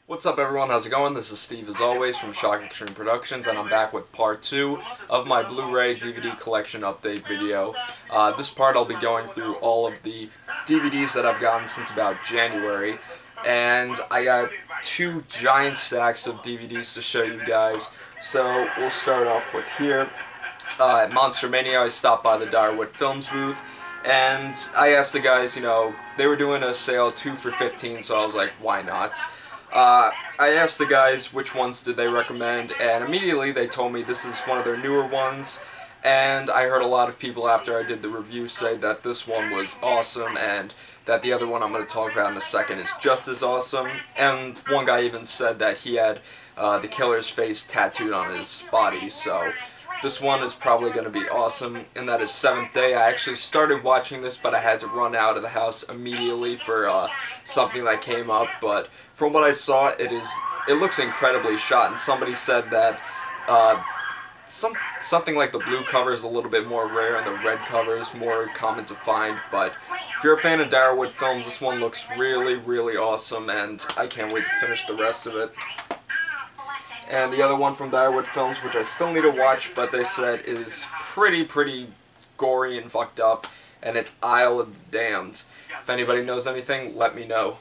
What's up everyone, how's it going? This is Steve as always from Shock Extreme Productions, and I'm back with part 2 of my Blu-ray DVD collection update video. This part I'll be going through all of the DVDs that I've gotten since about January, and I got two giant stacks of DVDs to show you guys. So we'll start off with here. At Monster Mania I stopped by the Direwolf Films booth, and I asked the guys, they were doing a sale 2 for $15, so I was like, why not? I asked the guys which ones did they recommend, and immediately they told me this is one of their newer ones, and I heard a lot of people after I did the review say that this one was awesome, and that the other one I'm going to talk about in a second is just as awesome, and one guy even said that he had the killer's face tattooed on his body, so this one is probably going to be awesome, and that is Seventh Day. I actually started watching this, but I had to run out of the house immediately for something that came up, but from what I saw, it looks incredibly shot, and somebody said that something like the blue cover is a little bit more rare and the red cover is more common to find, but if you're a fan of Direwolf Films, this one looks really, really awesome, and I can't wait to finish the rest of it. And the other one from Direwolf Films, which I still need to watch, but they said is pretty gory and fucked up, and it's Isle of the Damned. If anybody knows anything, let me know.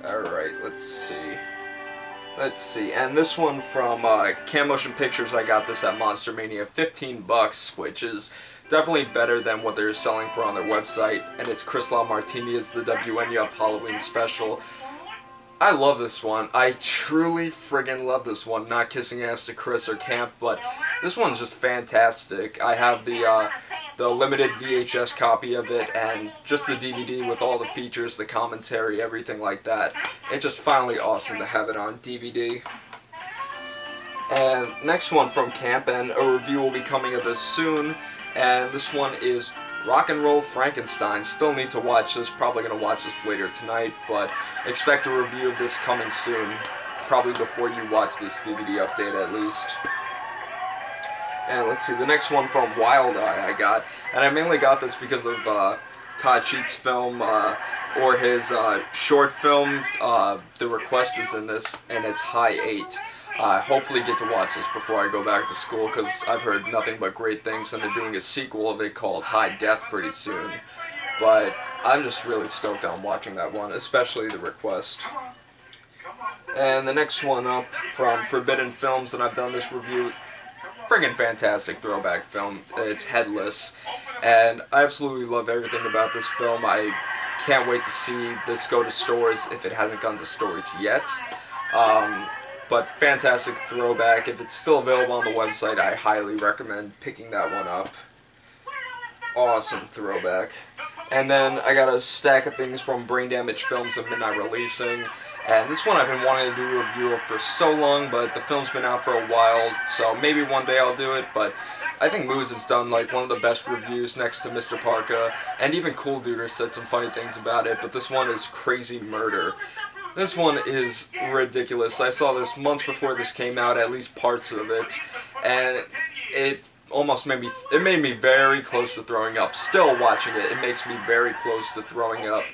Alright, let's see, and this one from Cam Motion Pictures, I got this at Monster Mania, $15, which is definitely better than what they're selling for on their website, and it's Chris LaMartini as the WNUF Halloween special. I love this one. I truly friggin' love this one. Not kissing ass to Chris or Camp, but this one's just fantastic. I have the limited VHS copy of it, and just the DVD with all the features, the commentary, everything like that. It's just finally awesome to have it on DVD. And next one from Camp, and a review will be coming of this soon, and this one is Rock and Roll Frankenstein. Still need to watch this, probably going to watch this later tonight, but expect a review of this coming soon, probably before you watch this DVD update at least. And let's see, the next one from Wild Eye I got, and I mainly got this because of Todd Sheets' film, or his short film. The Request is in this, and it's High 8. Hopefully get to watch this before I go back to school, because I've heard nothing but great things, and they're doing a sequel of it called High Death pretty soon. But I'm just really stoked on watching that one, especially The Request. And the next one up from Forbidden Films, and I've done this review, friggin' fantastic throwback film. It's Headless, and I absolutely love everything about this film. I can't wait to see this go to stores if it hasn't gone to stores yet. But fantastic throwback. If it's still available on the website, I highly recommend picking that one up. Awesome throwback. And then I got a stack of things from Brain Damage Films and Midnight Releasing. And this one I've been wanting to do a review of for so long, but the film's been out for a while, so maybe one day I'll do it, but I think Moose has done like one of the best reviews next to Mr. Parka, and even Cool Duder said some funny things about it, but this one is Crazy Murder. This one is ridiculous. I saw this months before this came out, at least parts of it, and it almost made me very close to throwing up. Still watching it, it makes me very close to throwing up.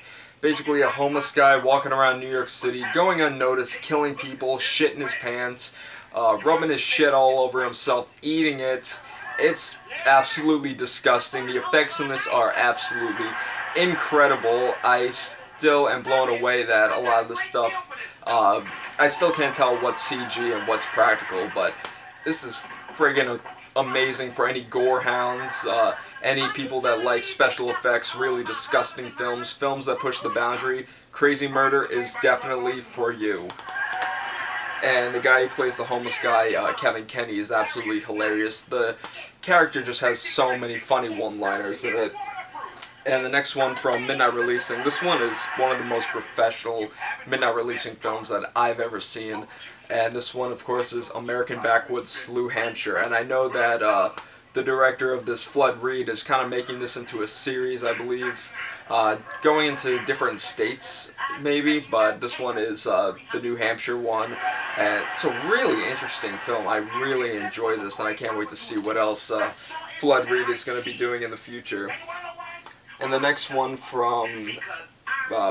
Basically a homeless guy walking around New York City, going unnoticed, killing people, shitting his pants, rubbing his shit all over himself, eating it. It's absolutely disgusting. The effects in this are absolutely incredible. I still am blown away that a lot of the stuff, I still can't tell what's CG and what's practical, but this is friggin' amazing for any gore hounds, any people that like special effects, really disgusting films that push the boundary. Crazy Murder is definitely for you. And the guy who plays the homeless guy, Kevin Kenny, is absolutely hilarious. The character just has so many funny one-liners in it. And the next one from Midnight Releasing, this one is one of the most professional Midnight Releasing films that I've ever seen. And this one, of course, is American Backwoods, Slew, Hampshire. And I know that the director of this, Flood Reed, is kind of making this into a series, I believe, going into different states, maybe, but this one is the New Hampshire one. And it's a really interesting film. I really enjoy this, and I can't wait to see what else Flood Reed is going to be doing in the future. And the next one from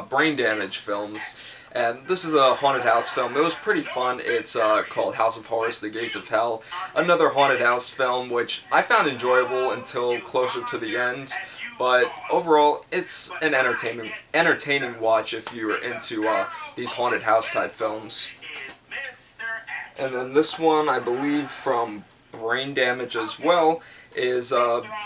Brain Damage Films, And this is a haunted house film. It was pretty fun. It's called House of Horrors, The Gates of Hell. Another haunted house film, which I found enjoyable until closer to the end. But overall, it's an entertaining watch if you're into these haunted house type films. And then this one, I believe from Brain Damage as well, is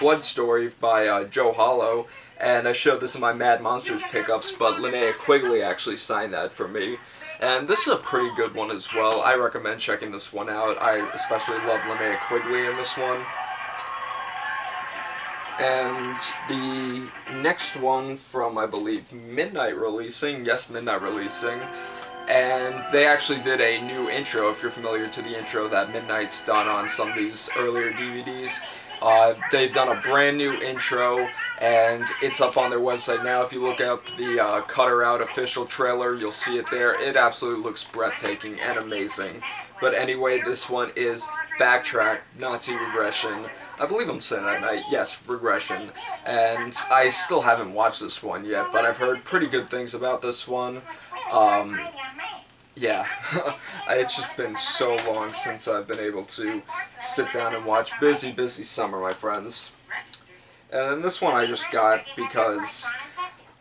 Blood Story by Joe Hollow. And I showed this in my Mad Monsters pickups, but Linnea Quigley actually signed that for me. And this is a pretty good one as well. I recommend checking this one out. I especially love Linnea Quigley in this one. And the next one from, I believe, Midnight Releasing. Yes, Midnight Releasing. And they actually did a new intro, if you're familiar to the intro that Midnight's done on some of these earlier DVDs. They've done a brand new intro, and it's up on their website now. If you look up the Cutter Out official trailer, you'll see it there. It absolutely looks breathtaking and amazing. But anyway, this one is Backtrack, Nazi Regression. I believe I'm saying that right. Yes, Regression. And I still haven't watched this one yet, but I've heard pretty good things about this one. Yeah, it's just been so long since I've been able to sit down and watch. Busy, busy summer, my friends. And then this one I just got because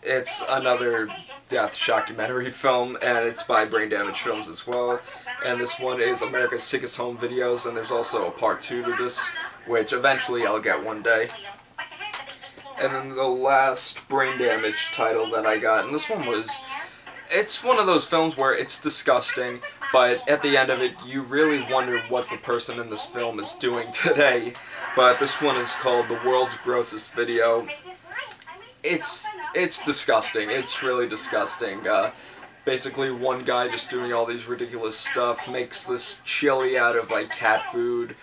it's another death documentary film, and it's by Brain Damage Films as well. And this one is America's Sickest Home Videos, and there's also a part 2 to this, which eventually I'll get one day. And then the last Brain Damage title that I got, and this one was... It's one of those films where it's disgusting, but at the end of it, you really wonder what the person in this film is doing today. But this one is called The World's Grossest Video. It's disgusting. It's really disgusting. Basically, one guy just doing all these ridiculous stuff, makes this chili out of, like, cat food,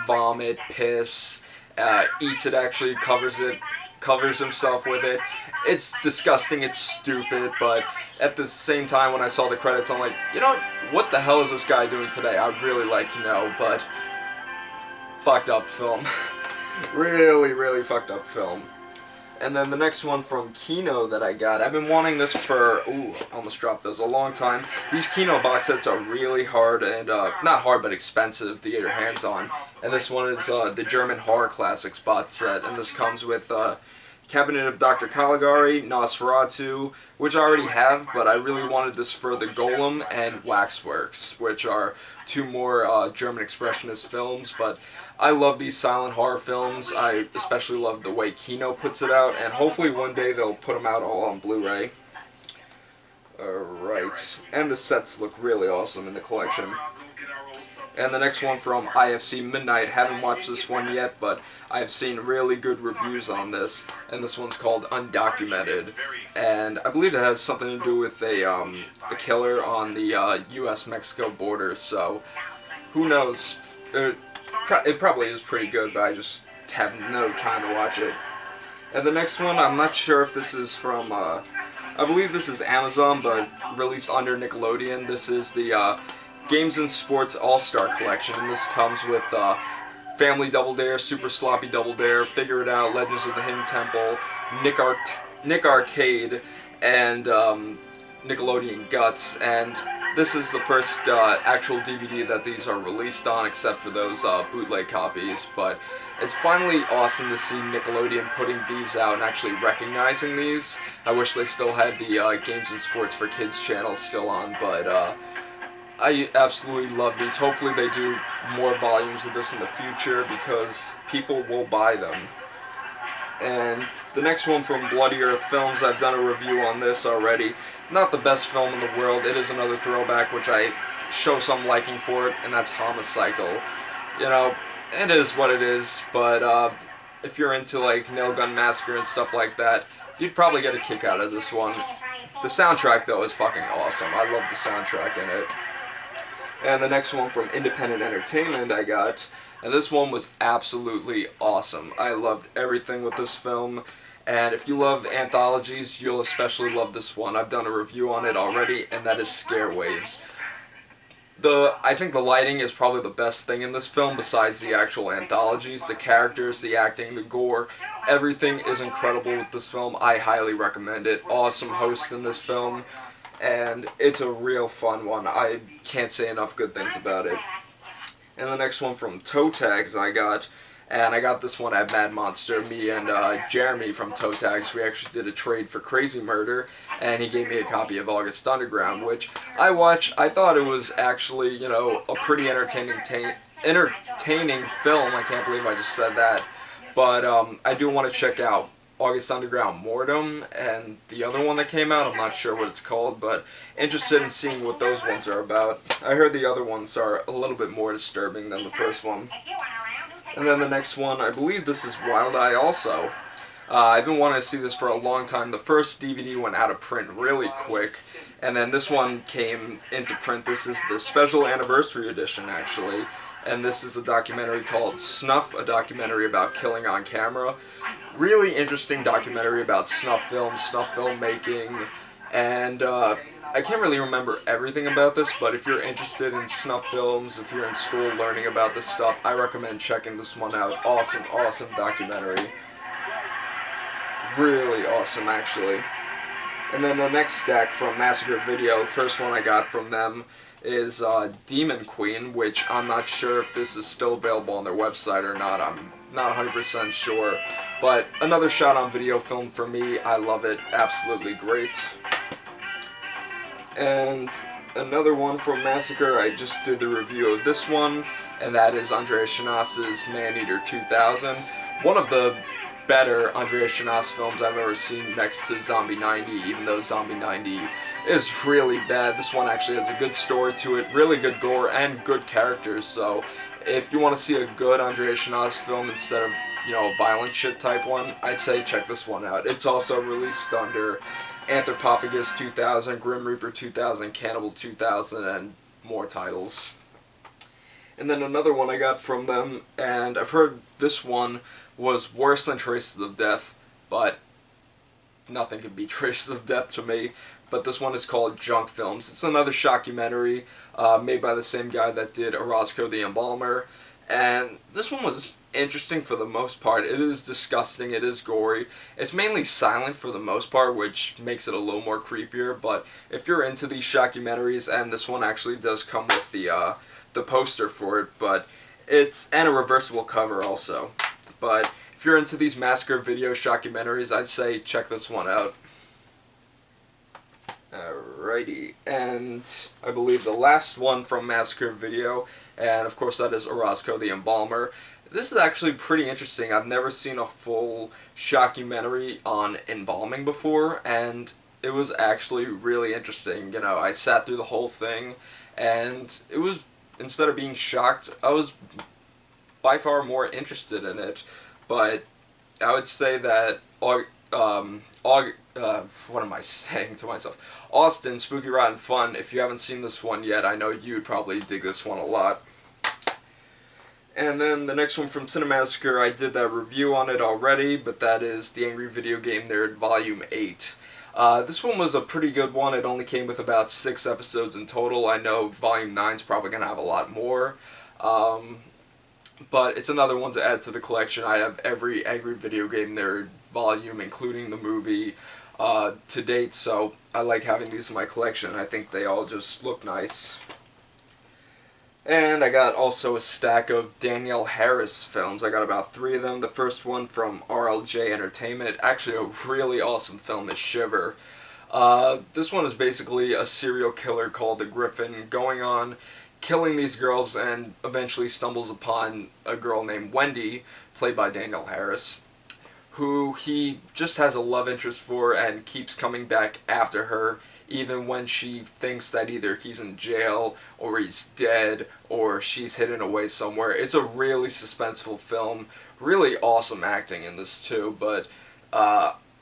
vomit, piss, eats it actually, covers himself with it. It's disgusting, it's stupid, but at the same time when I saw the credits, I'm like, you know, what the hell is this guy doing today? I'd really like to know, but fucked up film. Really, really fucked up film. And then the next one from Kino that I got, I've been wanting this for, ooh, I almost dropped this, a long time. These Kino box sets are really hard and, not hard, but expensive to get your hands on. And this one is the German Horror Classics box set, and this comes with Cabinet of Dr. Caligari, Nosferatu, which I already have, but I really wanted this for the Golem and Waxworks, which are two more German Expressionist films, but I love these silent horror films. I especially love the way Kino puts it out, and hopefully one day they'll put them out all on Blu-ray. Alright, and the sets look really awesome in the collection. And the next one from IFC Midnight, haven't watched this one yet, but I've seen really good reviews on this, and this one's called Undocumented, and I believe it has something to do with a killer on the US-Mexico border, so who knows. It probably is pretty good, but I just have no time to watch it. And the next one, I'm not sure if this is from, I believe this is Amazon, but released under Nickelodeon. This is the Games and Sports All-Star Collection, and this comes with Family Double Dare, Super Sloppy Double Dare, Figure It Out, Legends of the Hidden Temple, Nick Arcade, and Nickelodeon Guts, and this is the first actual DVD that these are released on, except for those bootleg copies, but it's finally awesome to see Nickelodeon putting these out and actually recognizing these. I wish they still had the Games and Sports for Kids channel still on, but I absolutely love these. Hopefully they do more volumes of this in the future because people will buy them. And the next one from Bloody Earth Films, I've done a review on this already. Not the best film in the world. It is another throwback which I show some liking for it, and that's Homicycle. You know, it is what it is, but if you're into like Nail Gun Massacre and stuff like that, you'd probably get a kick out of this one. The soundtrack though is fucking awesome. I love the soundtrack in it. And the next one from Independent Entertainment I got, and this one was absolutely awesome. I loved everything with this film, and if you love anthologies, you'll especially love this one. I've done a review on it already, and that is Scare Waves. I think the lighting is probably the best thing in this film besides the actual anthologies. The characters, the acting, the gore, everything is incredible with this film. I highly recommend it. Awesome host in this film. and it's a real fun one. I can't say enough good things about it. And the next one from Toe Tags I got, and I got this one at Mad Monster. Me and Jeremy from Toe Tags, we actually did a trade for Crazy Murder, and he gave me a copy of August Underground, which I watched. I thought it was actually, you know, a pretty entertaining film. I can't believe I just said that. But I do want to check out August Underground Mortem and the other one that came out. I'm not sure what it's called, but interested in seeing what those ones are about. I heard the other ones are a little bit more disturbing than the first one. And then the next one, I believe this is Wild Eye also. I've been wanting to see this for a long time. The first DVD went out of print really quick, and then this one came into print. This is the special anniversary edition, actually. And this is a documentary called Snuff, a documentary about killing on camera. Really interesting documentary about snuff film, snuff filmmaking, and I can't really remember everything about this, but if you're interested in snuff films, if you're in school learning about this stuff, I recommend checking this one out. Awesome, awesome documentary. Really awesome, actually. And then the next stack from Massacre Video, first one I got from them is Demon Queen, which I'm not sure if this is still available on their website or not. I'm not 100% sure. But another shot on video film for me. I love it. Absolutely great. And another one from Massacre, I just did the review of this one, and that is Andreas Schnauz's Man-Eater 2000. One of the better Andreas Schnauz films I've ever seen next to Zombie 90, even though Zombie 90 is really bad. This one actually has a good story to it, really good gore, and good characters, so if you want to see a good Andreas Schnauz film instead of, you know, a violent shit type one, I'd say check this one out. It's also released under Anthropophagus 2000, Grim Reaper 2000, Cannibal 2000, and more titles. And then another one I got from them, and I've heard this one was worse than Traces of Death, but nothing can beat Traces of Death to me. But this one is called Junk Films. It's another shockumentary made by the same guy that did Orozco the Embalmer, and this one was interesting for the most part. It is disgusting, it is gory. It's mainly silent for the most part, which makes it a little more creepier, but if you're into these shockumentaries, and this one actually does come with the poster for it, but it's, and a reversible cover also. But if you're into these Massacre Video shockumentaries, I'd say check this one out. Alrighty, and I believe the last one from Massacre Video, and of course that is Orozco the Embalmer. This is actually pretty interesting. I've never seen a full shockumentary on embalming before, and it was actually really interesting. You know, I sat through the whole thing, and it was, instead of being shocked, I was by far more interested in it. But I would say that what am I saying to myself? Austin, Spooky Rotten Fun, if you haven't seen this one yet, I know you'd probably dig this one a lot. And then the next one from Cinemassacre, I did that review on it already, but that is The Angry Video Game Nerd Volume 8. This one was a pretty good one. It only came with about 6 episodes in total. I know Volume 9 is probably going to have a lot more. But it's another one to add to the collection. I have every Angry Video Game Nerd volume, including the movie, to date, so I like having these in my collection. I think they all just look nice. And I got also a stack of Danielle Harris films. I got about 3 of them. The first one from RLJ Entertainment, actually a really awesome film, is Shiver. This one is basically a serial killer called the Griffin going on killing these girls, and eventually stumbles upon a girl named Wendy, played by Danielle Harris, who he just has a love interest for and keeps coming back after her, even when she thinks that either he's in jail or he's dead or she's hidden away somewhere. It's a really suspenseful film, really awesome acting in this too, but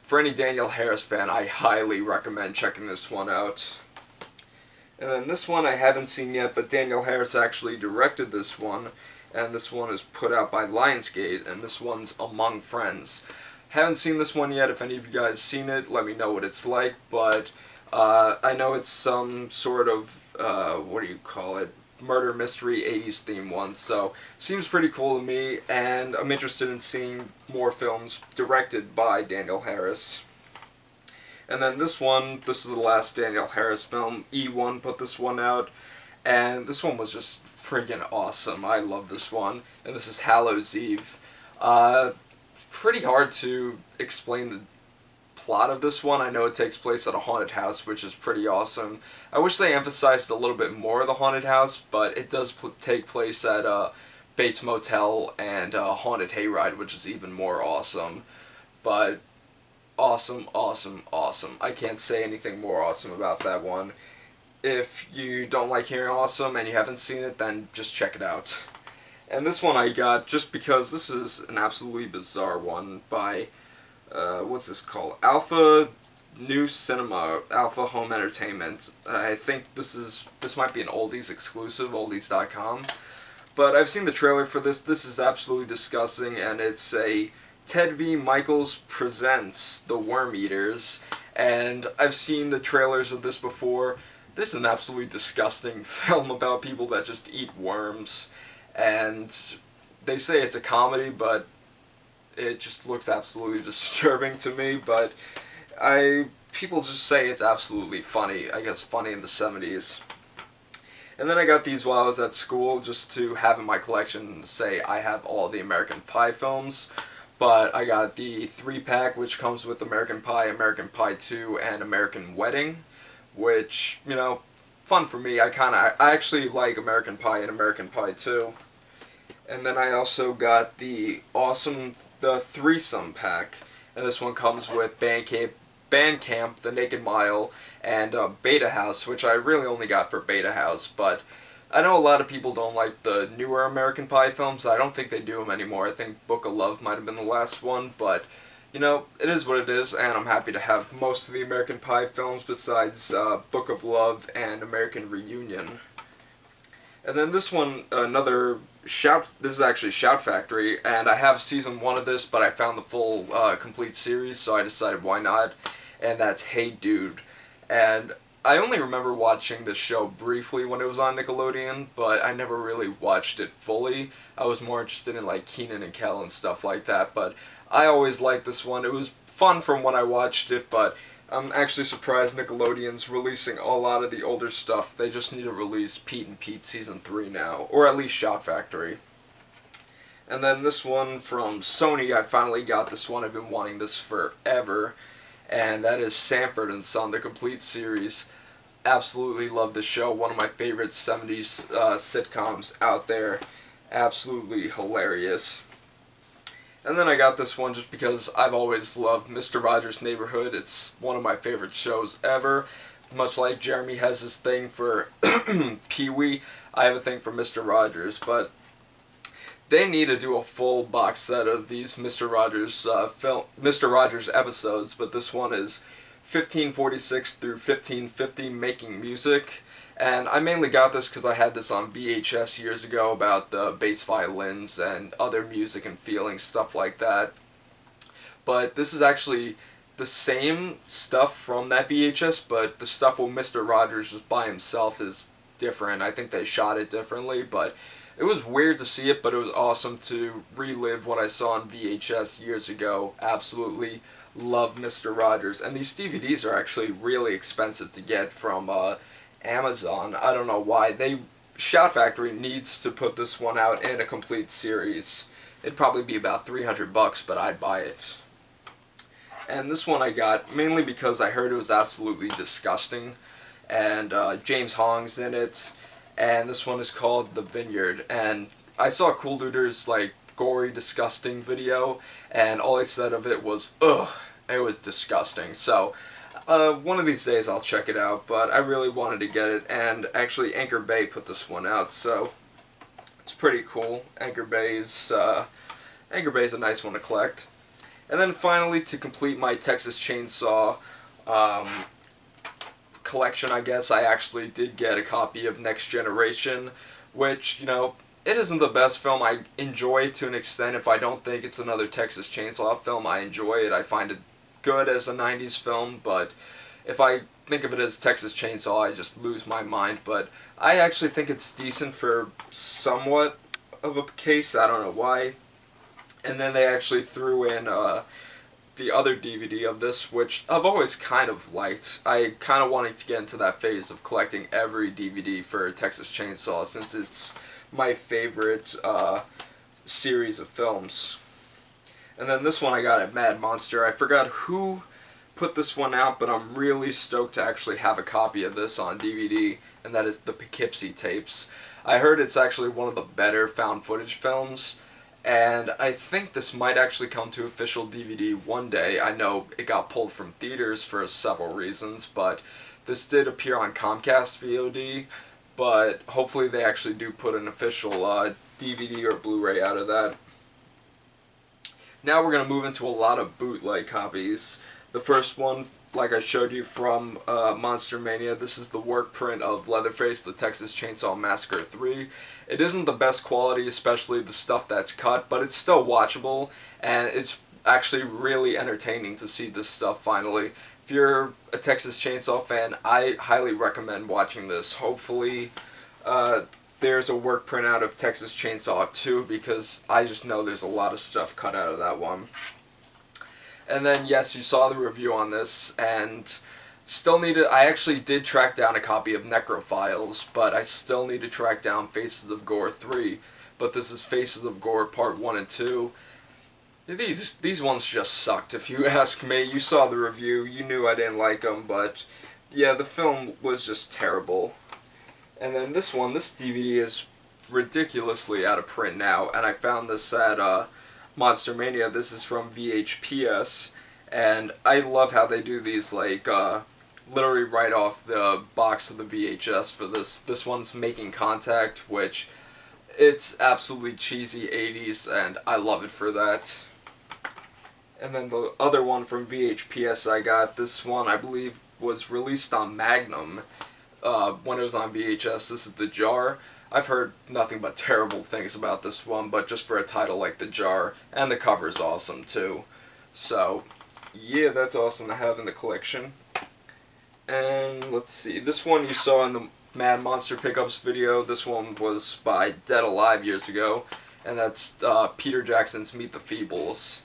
for any Danielle Harris fan, I highly recommend checking this one out. And then this one I haven't seen yet, but Danielle Harris actually directed this one, and this one is put out by Lionsgate, and this one's Among Friends. Haven't seen this one yet. If any of you guys seen it, let me know what it's like, but I know it's some sort of, what do you call it, murder mystery 80s theme one, so seems pretty cool to me, and I'm interested in seeing more films directed by Danielle Harris. And then this is the last Danielle Harris film. E1 put this one out, and this one was just freaking awesome. I love this one. And this is Hallows Eve. Pretty hard to explain the plot of this one. I know it takes place at a haunted house, which is pretty awesome. I wish they emphasized a little bit more of the haunted house, but it does take place at Bates Motel and Haunted Hayride, which is even more awesome. But awesome, awesome, awesome. I can't say anything more awesome about that one. If you don't like hearing awesome and you haven't seen it, then just check it out. And this one I got just because this is an absolutely bizarre one by, what's this called? Alpha New Cinema, Alpha Home Entertainment. I think this might be an Oldies exclusive, oldies.com. But I've seen the trailer for this. This is absolutely disgusting, and it's a Ted V. Michaels Presents The Worm Eaters. And I've seen the trailers of this before. This is an absolutely disgusting film about people that just eat worms. And they say it's a comedy, but it just looks absolutely disturbing to me. But people just say it's absolutely funny. I guess funny in the 70s. And then I got these while I was at school just to have in my collection and say I have all the American Pie films. But I got the 3-pack, which comes with American Pie 2, and American Wedding, which, you know, fun for me. I actually like American Pie and American Pie 2. And then I also got the Threesome pack, and this one comes with Bandcamp, The Naked Mile, and Beta House, which I really only got for Beta House, but I know a lot of people don't like the newer American Pie films. I don't think they do them anymore. I think Book of Love might have been the last one, but, you know, it is what it is, and I'm happy to have most of the American Pie films besides Book of Love and American Reunion. And then this one, this is actually Shout Factory, and I have season 1 of this, but I found the full complete series, so I decided why not, and that's Hey Dude. And I only remember watching this show briefly when it was on Nickelodeon, but I never really watched it fully. I was more interested in like Kenan and Kel and stuff like that, but I always liked this one. It was fun from when I watched it, but I'm actually surprised Nickelodeon's releasing a lot of the older stuff. They just need to release Pete and Pete Season 3 now, or at least Shout Factory. And then this one from Sony, I finally got this one. I've been wanting this forever. And that is Sanford and Son, the complete series. Absolutely love this show. One of my favorite 70s sitcoms out there. Absolutely hilarious. And then I got this one just because I've always loved Mr. Rogers' Neighborhood. It's one of my favorite shows ever. Much like Jeremy has his thing for Pee-wee, I have a thing for Mr. Rogers. But they need to do a full box set of these Mr. Rogers episodes, but this one is 1546 through 1550 Making Music, and I mainly got this because I had this on VHS years ago about the bass violins and other music and feelings, stuff like that. But this is actually the same stuff from that VHS, but the stuff with Mr. Rogers just by himself is different. I think they shot it differently, but it was weird to see it, but it was awesome to relive what I saw on VHS years ago. Absolutely love Mr. Rogers. And these DVDs are actually really expensive to get from Amazon. I don't know why. Shout Factory needs to put this one out in a complete series. It'd probably be about $300, but I'd buy it. And this one I got mainly because I heard it was absolutely disgusting. And James Hong's in it. And this one is called The Vineyard, and I saw Cool Duder's like gory, disgusting video, and all I said of it was, ugh, it was disgusting. So, one of these days I'll check it out, but I really wanted to get it, and actually Anchor Bay put this one out, so it's pretty cool. Anchor Bay's a nice one to collect. And then finally, to complete my Texas Chainsaw collection, I guess, I actually did get a copy of Next Generation, which, you know, it isn't the best film. I enjoy it to an extent. If I don't think it's another Texas Chainsaw film, I enjoy it. I find it good as a 90s film, but if I think of it as Texas Chainsaw, I just lose my mind. But I actually think it's decent for somewhat of a case. I don't know why. And then they actually threw in the other DVD of this, which I've always kind of liked. I kind of wanted to get into that phase of collecting every DVD for Texas Chainsaw, since it's my favorite series of films. And then this one I got at Mad Monster. I forgot who put this one out, but I'm really stoked to actually have a copy of this on DVD, and that is the Poughkeepsie tapes. I heard it's actually one of the better found footage films, and I think this might actually come to official DVD one day. I know it got pulled from theaters for several reasons, but this did appear on Comcast VOD, but hopefully they actually do put an official DVD or Blu-ray out of that. Now we're going to move into a lot of bootleg copies. The first one, like I showed you from Monster Mania, this is the work print of Leatherface, the Texas Chainsaw Massacre 3. It isn't the best quality, especially the stuff that's cut, but it's still watchable, and it's actually really entertaining to see this stuff finally. If you're a Texas Chainsaw fan, I highly recommend watching this. Hopefully there's a work print out of Texas Chainsaw 2, because I just know there's a lot of stuff cut out of that one. And then, yes, you saw the review on this, and still need to, I actually did track down a copy of Necrophiles, but I still need to track down Faces of Gore 3. But this is Faces of Gore Part 1 and 2. These ones just sucked, if you ask me. You saw the review, you knew I didn't like them, but yeah, the film was just terrible. And then this one, this DVD is ridiculously out of print now, and I found this at Monster Mania. This is from VHPS, and I love how they do these, like, literally right off the box of the VHS for this. This one's Making Contact, which, it's absolutely cheesy 80s, and I love it for that. And then the other one from VHPS I got, this one I believe was released on Magnum when it was on VHS. This is The Jar. I've heard nothing but terrible things about this one, but just for a title like The Jar, and the cover's awesome too. So, yeah, that's awesome to have in the collection. And let's see, this one you saw in the Mad Monster Pickups video. This one was by Dead Alive years ago, and that's Peter Jackson's Meet the Feebles.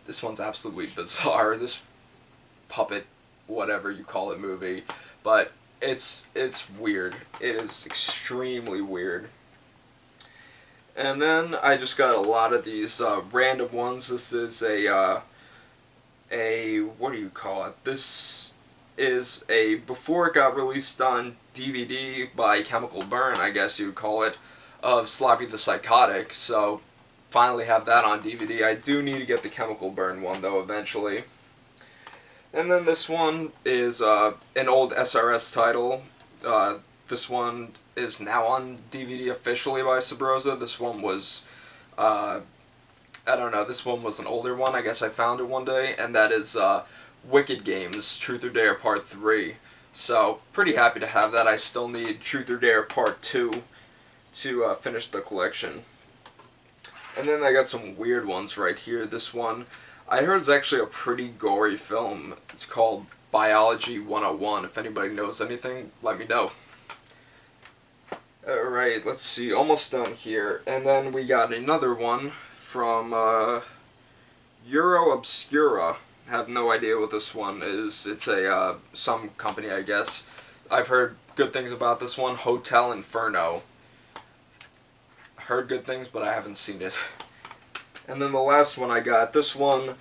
This one's absolutely bizarre, this puppet, whatever you call it, movie, but it's weird. It is extremely weird. And then I just got a lot of these random ones. This is a what do you call it? This is a, before it got released on DVD by Chemical Burn, I guess you would call it, of Sloppy the Psychotic. So finally have that on DVD. I do need to get the Chemical Burn one though eventually. And then this one is an old SRS title. This one is now on DVD officially by Sabrosa. This one was, I don't know, this one was an older one. I guess I found it one day, and that is Wicked Games, Truth or Dare Part 3. So, pretty happy to have that. I still need Truth or Dare Part 2 to finish the collection. And then I got some weird ones right here. This one, I heard it's actually a pretty gory film. It's called Biology 101. If anybody knows anything, let me know. Alright, let's see. Almost done here. And then we got another one from Euro Obscura. Have no idea what this one is. It's a some company, I guess. I've heard good things about this one. Hotel Inferno. Heard good things, but I haven't seen it. And then the last one I got, this one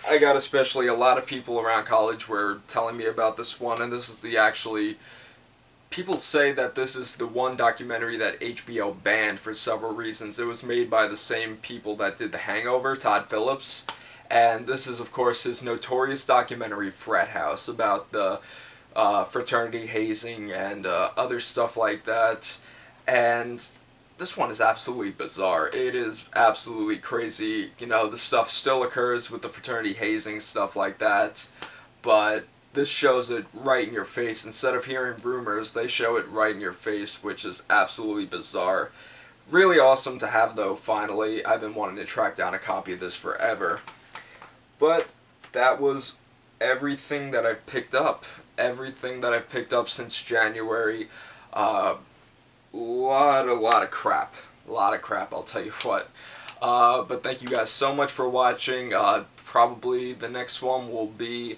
I got especially, a lot of people around college were telling me about this one, and this is the actually, people say that this is the one documentary that HBO banned for several reasons. It was made by the same people that did The Hangover, Todd Phillips, and this is of course his notorious documentary Frat House, about the fraternity hazing and other stuff like that. And this one is absolutely bizarre. It is absolutely crazy. You know, the stuff still occurs with the fraternity hazing, stuff like that, but this shows it right in your face. Instead of hearing rumors, they show it right in your face, which is absolutely bizarre. Really awesome to have though, finally. I've been wanting to track down a copy of this forever. But that was everything that I've picked up. Everything that I've picked up since January. Lot of crap. A lot of crap, I'll tell you what. But thank you guys so much for watching. probably the next one will be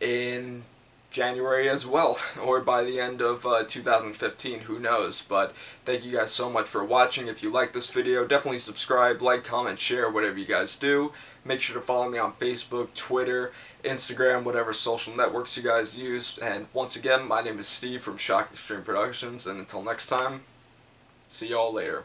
in January as well, or by the end of 2015, who knows. But thank you guys so much for watching. If you like this video, definitely subscribe, like, comment, share, whatever you guys do. Make sure to follow me on Facebook, Twitter, Instagram, whatever social networks you guys use. And once again, my name is Steve from Shock Extreme Productions, and until next time, see y'all later.